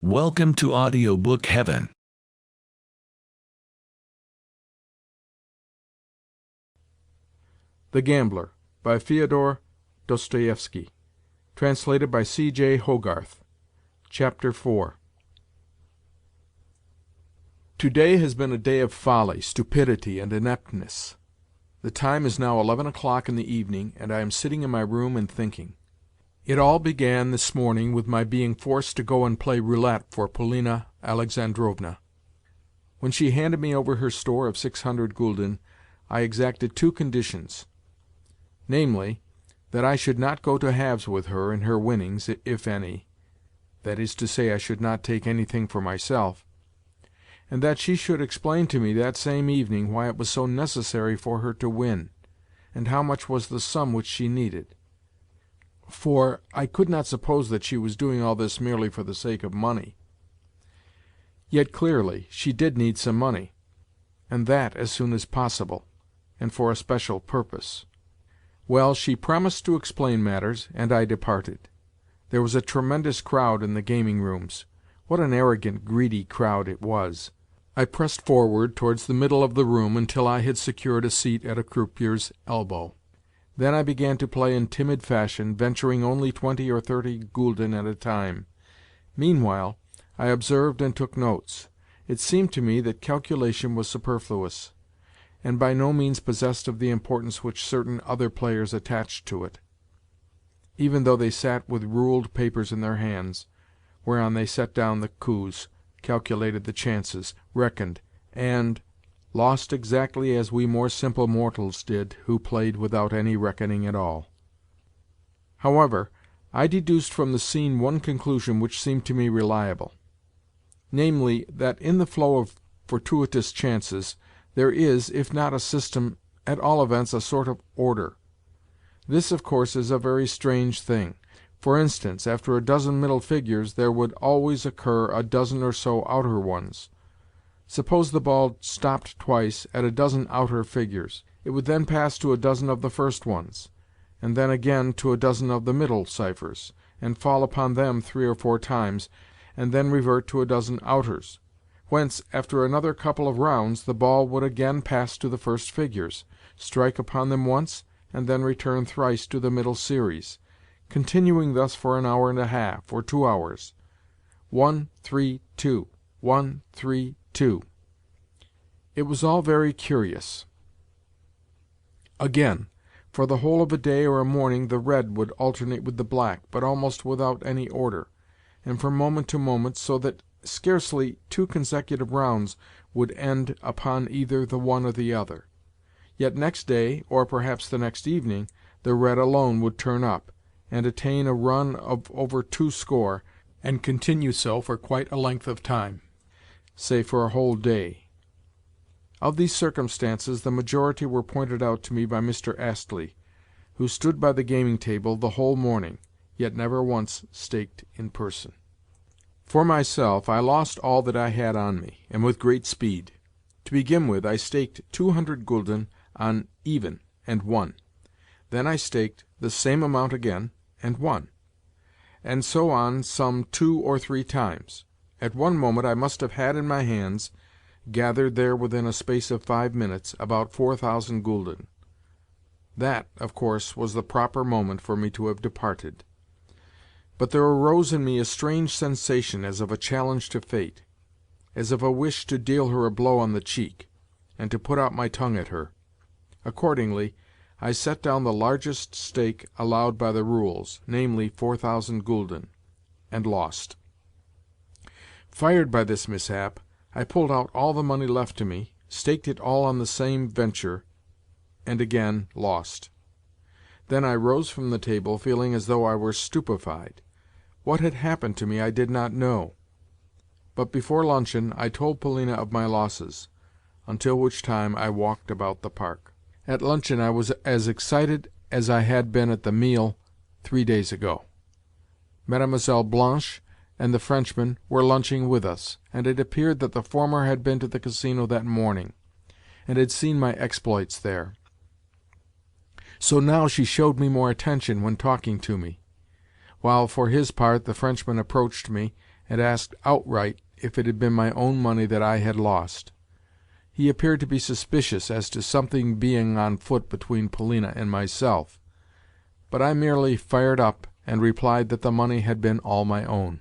Welcome to Audiobook Heaven. The Gambler, by Fyodor Dostoevsky. Translated by C.J. Hogarth. Chapter 4. Today has been a day of folly, stupidity, and ineptness. The time is now 11 o'clock in the evening, and I am sitting in my room and thinking. It all began this morning with my being forced to go and play roulette for Polina Alexandrovna. When she handed me over her store of 600 gulden, I exacted two conditions, namely, that I should not go to halves with her in her winnings, if any, that is to say, I should not take anything for myself, and that she should explain to me that same evening why it was so necessary for her to win, and how much was the sum which she needed. For I could not suppose that she was doing all this merely for the sake of money. Yet clearly she did need some money, and that as soon as possible, and for a special purpose. Well, she promised to explain matters, and I departed. There was a tremendous crowd in the gaming rooms. What an arrogant, greedy crowd it was! I pressed forward towards the middle of the room until I had secured a seat at a croupier's elbow. Then I began to play in timid fashion, venturing only 20 or 30 gulden at a time. Meanwhile, I observed and took notes. It seemed to me that calculation was superfluous, and by no means possessed of the importance which certain other players attached to it, even though they sat with ruled papers in their hands, whereon they set down the coups, calculated the chances, reckoned, and lost exactly as we more simple mortals did, who played without any reckoning at all. However, I deduced from the scene one conclusion which seemed to me reliable, namely, that in the flow of fortuitous chances there is, if not a system, at all events a sort of order. This, of course, is a very strange thing. For instance, after a dozen middle figures there would always occur a dozen or so outer ones. Suppose the ball stopped twice at a dozen outer figures. It would then pass to a dozen of the first ones, and then again to a dozen of the middle ciphers, and fall upon them 3 or 4 times, and then revert to a dozen outers, whence, after another couple of rounds, the ball would again pass to the first figures, strike upon them once, and then return thrice to the middle series, continuing thus for an hour and a half, or 2 hours. 1, 3, 2, 1, 3, 2. It was all very curious. Again, for the whole of a day or a morning the red would alternate with the black, but almost without any order, and from moment to moment, so that scarcely 2 consecutive rounds would end upon either the one or the other. Yet next day, or perhaps the next evening, the red alone would turn up, and attain a run of over 2 score, and continue so for quite a length of time, say for a whole day. Of these circumstances the majority were pointed out to me by Mr. Astley, who stood by the gaming table the whole morning, yet never once staked in person. For myself, I lost all that I had on me, and with great speed. To begin with, I staked 200 gulden on even, and won. Then I staked the same amount again, and won, and so on some 2 or 3 times. At one moment I must have had in my hands, gathered there within a space of 5 minutes, about 4,000 gulden. That, of course, was the proper moment for me to have departed. But there arose in me a strange sensation as of a challenge to fate, as of a wish to deal her a blow on the cheek, and to put out my tongue at her. Accordingly, I set down the largest stake allowed by the rules, namely 4,000 gulden, and lost. Fired by this mishap, I pulled out all the money left to me, staked it all on the same venture, and again lost. Then I rose from the table, feeling as though I were stupefied. What had happened to me I did not know. But before luncheon I told Polina of my losses, until which time I walked about the park. At luncheon I was as excited as I had been at the meal 3 days ago. Mademoiselle Blanche and the Frenchman were lunching with us, and it appeared that the former had been to the Casino that morning, and had seen my exploits there. So now she showed me more attention when talking to me, while, for his part, the Frenchman approached me, and asked outright if it had been my own money that I had lost. He appeared to be suspicious as to something being on foot between Polina and myself, but I merely fired up and replied that the money had been all my own.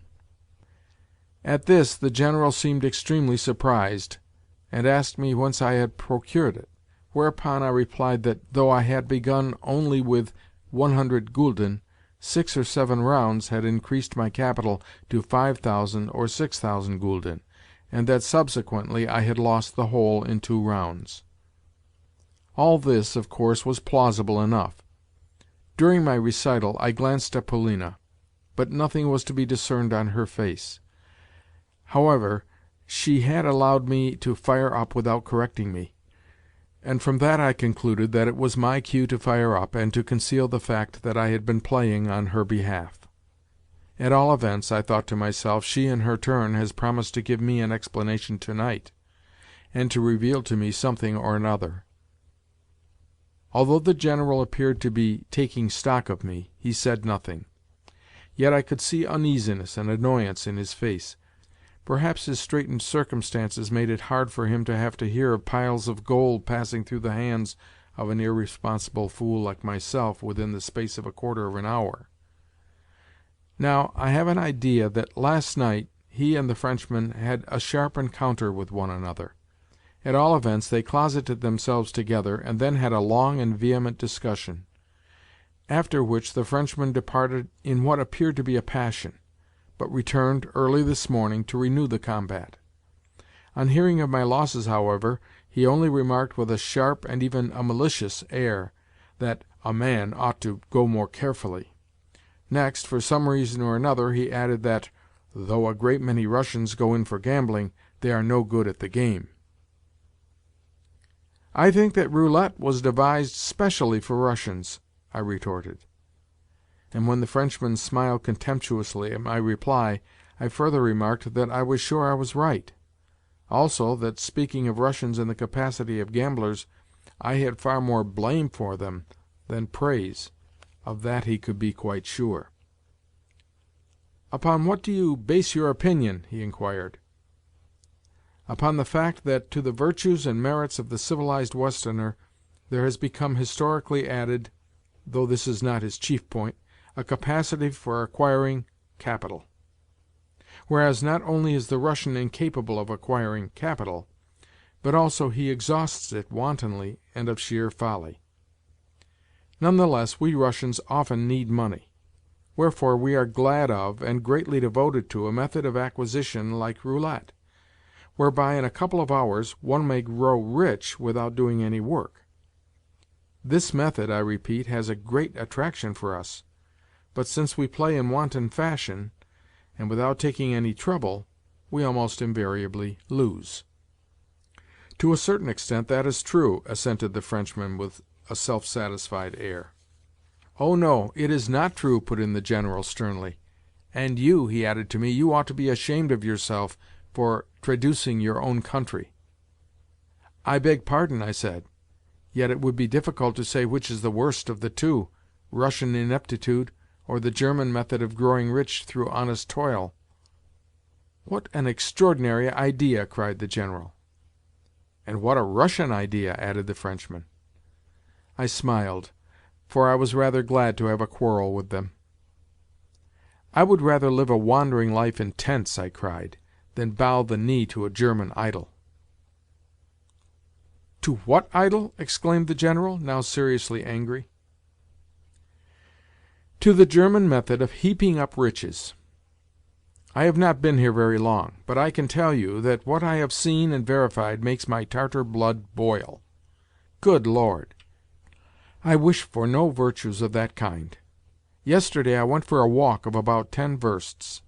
At this the General seemed extremely surprised, and asked me whence I had procured it, whereupon I replied that, though I had begun only with 100 gülden, 6 or 7 rounds had increased my capital to 5,000 or 6,000 gülden, and that subsequently I had lost the whole in 2 rounds. All this, of course, was plausible enough. During my recital I glanced at Polina, but nothing was to be discerned on her face. However, she had allowed me to fire up without correcting me, and from that I concluded that it was my cue to fire up and to conceal the fact that I had been playing on her behalf. At all events, I thought to myself, she in her turn has promised to give me an explanation tonight, and to reveal to me something or another. Although the General appeared to be taking stock of me, he said nothing. Yet I could see uneasiness and annoyance in his face. Perhaps his straitened circumstances made it hard for him to have to hear of piles of gold passing through the hands of an irresponsible fool like myself within the space of a quarter of an hour. Now, I have an idea that last night he and the Frenchman had a sharp encounter with one another. At all events, they closeted themselves together, and then had a long and vehement discussion, after which the Frenchman departed in what appeared to be a passion, but returned early this morning to renew the combat. On hearing of my losses, however, he only remarked with a sharp and even a malicious air that a man ought to go more carefully. Next, for some reason or another, he added that, though a great many Russians go in for gambling, they are no good at the game. "I think that roulette was devised specially for Russians," I retorted. And when the Frenchman smiled contemptuously at my reply, I further remarked that I was sure I was right; also that, speaking of Russians in the capacity of gamblers, I had far more blame for them than praise. Of that he could be quite sure. "Upon what do you base your opinion?" he inquired. "Upon the fact that to the virtues and merits of the civilized Westerner there has become historically added, though this is not his chief point, a capacity for acquiring capital; whereas not only is the Russian incapable of acquiring capital, but also he exhausts it wantonly and of sheer folly. None the less, we Russians often need money; wherefore we are glad of, and greatly devoted to, a method of acquisition like roulette, whereby in a couple of hours one may grow rich without doing any work. This method, I repeat, has a great attraction for us, but since we play in wanton fashion, and without taking any trouble, we almost invariably lose." "To a certain extent that is true," assented the Frenchman with a self-satisfied air. "Oh, no, it is not true," put in the General sternly. "And you," he added to me, "you ought to be ashamed of yourself for traducing your own country." "I beg pardon," I said. "Yet it would be difficult to say which is the worst of the two, Russian ineptitude, or the German method of growing rich through honest toil." "What an extraordinary idea!" cried the General. "And what a Russian idea!" added the Frenchman. I smiled, for I was rather glad to have a quarrel with them. "I would rather live a wandering life in tents," I cried, "than bow the knee to a German idol." "To what idol?" exclaimed the General, now seriously angry. "To the German method of heaping up riches. I have not been here very long, but I can tell you that what I have seen and verified makes my Tartar blood boil. Good Lord! I wish for no virtues of that kind. Yesterday I went for a walk of about 10 versts,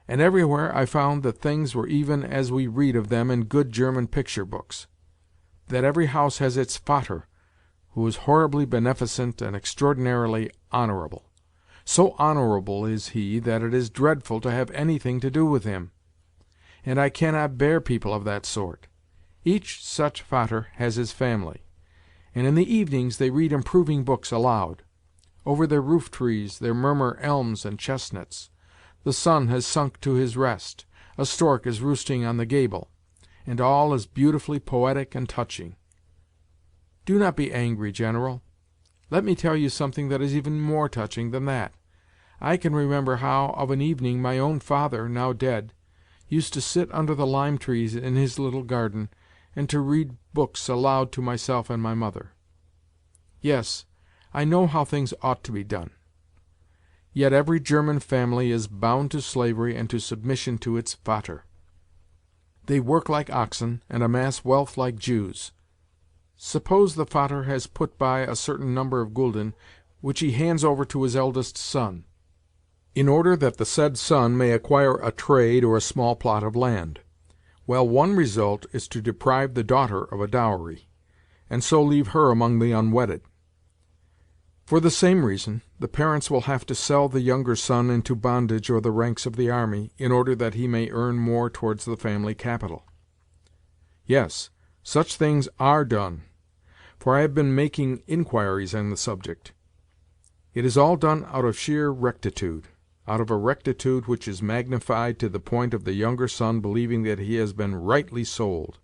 and everywhere I found that things were even as we read of them in good German picture books; that every house has its Vater, who is horribly beneficent and extraordinarily honourable. So honourable is he that it is dreadful to have anything to do with him, and I cannot bear people of that sort. Each such Vater has his family, and in the evenings they read improving books aloud. Over their roof-trees there murmur elms and chestnuts. The sun has sunk to his rest, a stork is roosting on the gable, and all is beautifully poetic and touching. Do not be angry, General. Let me tell you something that is even more touching than that. I can remember how, of an evening, my own father, now dead, used to sit under the lime trees in his little garden, and to read books aloud to myself and my mother. Yes, I know how things ought to be done. Yet every German family is bound to slavery and to submission to its Vater. They work like oxen, and amass wealth like Jews. Suppose the Vater has put by a certain number of gulden, which he hands over to his eldest son, in order that the said son may acquire a trade or a small plot of land. Well, one result is to deprive the daughter of a dowry, and so leave her among the unwedded. For the same reason, the parents will have to sell the younger son into bondage or the ranks of the army, in order that he may earn more towards the family capital. Yes, such things are done, for I have been making inquiries on the subject. It is all done out of sheer rectitude, out of a rectitude which is magnified to the point of the younger son believing that he has been rightly sold,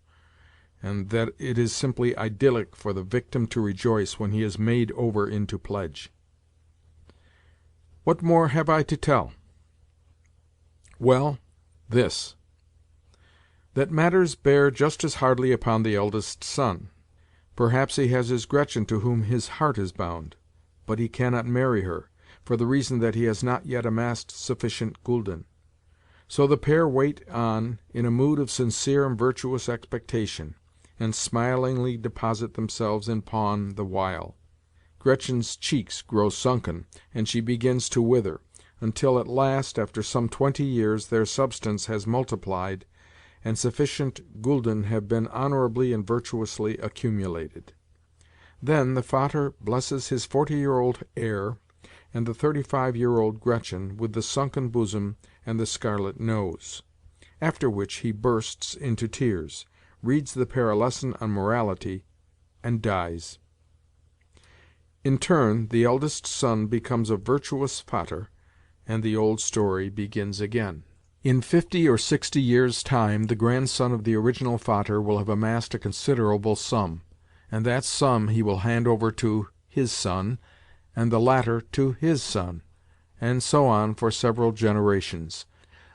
and that it is simply idyllic for the victim to rejoice when he is made over into pledge. What more have I to tell? Well, this: that matters bear just as hardly upon the eldest son. Perhaps he has his Gretchen to whom his heart is bound, but he cannot marry her, for the reason that he has not yet amassed sufficient gulden. So the pair wait on in a mood of sincere and virtuous expectation, and smilingly deposit themselves in pawn the while. Gretchen's cheeks grow sunken, and she begins to wither, until at last, after some 20 years, their substance has multiplied, and sufficient gulden have been honorably and virtuously accumulated. Then the Vater blesses his 40-year-old heir and the 35-year-old Gretchen with the sunken bosom and the scarlet nose, after which he bursts into tears, reads the pair a lesson on morality, and dies. In turn, the eldest son becomes a virtuous Vater, and the old story begins again. In 50 or 60 years' time the grandson of the original Vater will have amassed a considerable sum, and that sum he will hand over to his son, and the latter to his son, and so on for several generations,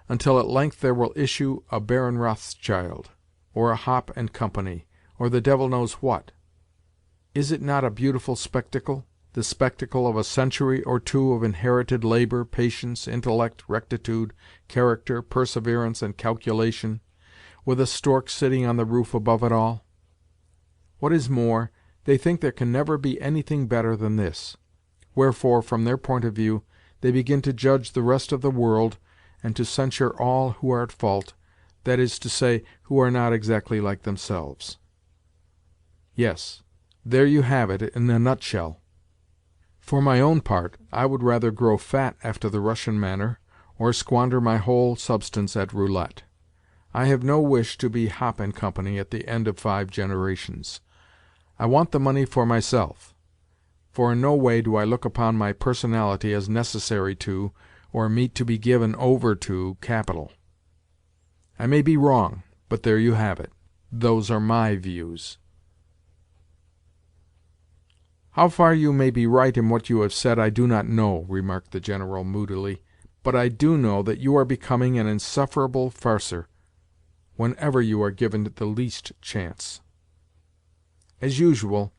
until at length there will issue a Baron Rothschild, or a Hoppe and Company, or the devil knows what. Is it not a beautiful spectacle, the spectacle of a century or two of inherited labor, patience, intellect, rectitude, character, perseverance, and calculation, with a stork sitting on the roof above it all? What is more, they think there can never be anything better than this; wherefore, from their point of view, they begin to judge the rest of the world, and to censure all who are at fault, that is to say, who are not exactly like themselves. Yes, there you have it in a nutshell. For my own part, I would rather grow fat after the Russian manner, or squander my whole substance at roulette. I have no wish to be Hoppe and Company at the end of 5 generations. I want the money for myself, for in no way do I look upon my personality as necessary to, or meet to be given over to, capital. I may be wrong, but there you have it. Those are my views. "How far you may be right in what you have said I do not know," remarked the General moodily, "but I do know that you are becoming an insufferable farcer whenever you are given the least chance." As usual,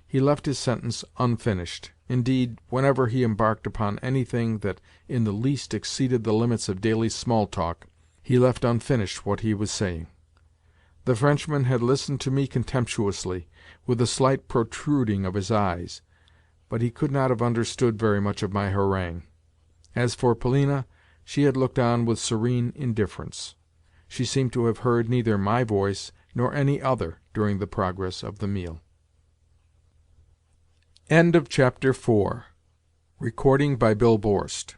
he left his sentence unfinished. Indeed, whenever he embarked upon anything that in the least exceeded the limits of daily small talk, he left unfinished what he was saying. The Frenchman had listened to me contemptuously, with a slight protruding of his eyes, but he could not have understood very much of my harangue. As for Polina, she had looked on with serene indifference. She seemed to have heard neither my voice nor any other during the progress of the meal. Chapter 4. Recording by Bill Borst.